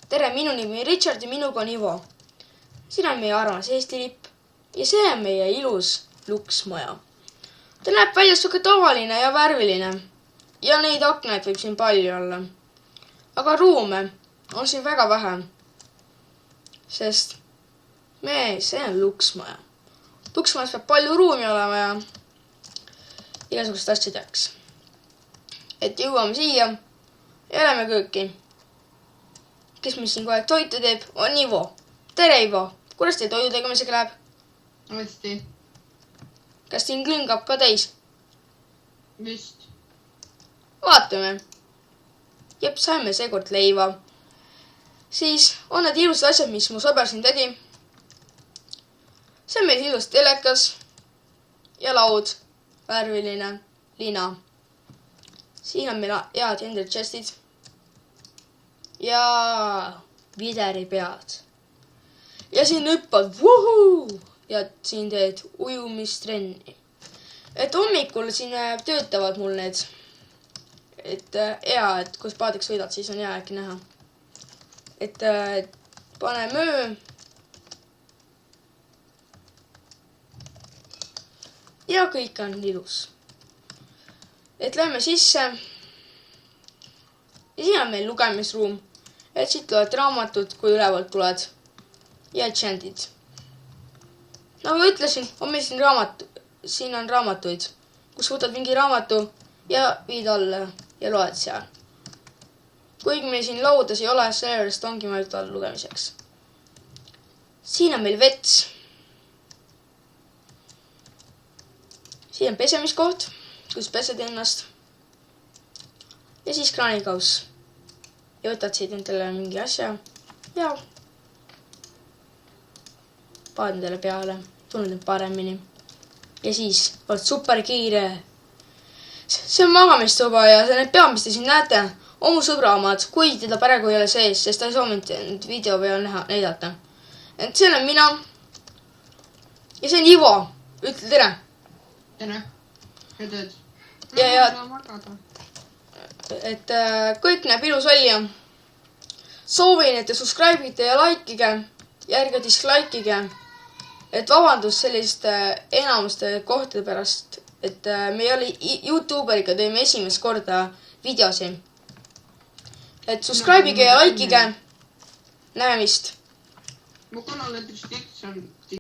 tere, minu nimi Richard ja minuga on Ivo. Siin on meie armas Eesti lipp ja see on meie ilus luksmaja. Ta näeb välja siuke tavaline ja värviline ja neid aknaid võib siin palju olla. Aga ruume on siin väga vähe, sest see on luksmaja. Luksmajas peab palju ruumi olema ja igasugust asjad jääks. Et jõuame siia ja lähme kööki. Kes meil siin kogu aeg toitu teeb, on Ivo. Tere, Ivo! Kuidas teil toidu tegemisega läheb? Hästi. Kas siin klõngab ka täis? Vist. Vaatame. Jep, saime seekord leiva. Siis on need ilusad asjad, mis mu sõber siin tegi. See on meil ilus telekas ja laud, värviline lina. Siin on meil head Ender chestid ja videripead. Ja siin hüppad ja siin teed ujumistrenni. Et hommikul siin töötavad mul need. Et hea, et kus paadiks võidad, siis on hea äkki näha. Et pane möö. Ja kõik on ilus. Et lähme sisse. Ja siin on meil lugemisruum. Et siit loed raamatud, kui ülevalt tuled. Ja chandid. Nagu ütlesin, on meil siin on raamatuid, kus võtad mingi raamatu ja viid alla ja loed seal. Kuigi meil siin laudas ei ole, sellest ongi mõeldud all lugemiseks. Siin on meil vets. Siin on pesemiskoht, kus pesed ennast. Ja siis kraanikauss. Ja võtad siit endale mingi asja ja paad endale peale, tunned end paremini. Ja siis oled super kiire. See on magamistuba ja need pead, mis te siin näete, on mu sõbra omad, kui teda praegu ei ole sees, sest ta ei soovinud video peal näidata. Et see on mina. Ja see on Ivo. Ütle tere. Tere. Ja tööd. Ja et kõik näeb ilus välja. Soovin, et te subscribe'ite ja likeige ja ärge dislikeige. Et vabandust selliste enamuste kohtade pärast, et me ei ole YouTuberiga, teeme esimest korda videosi. Et subscribe'ige ja likeige. Näemist. Mu kanal näiteks X on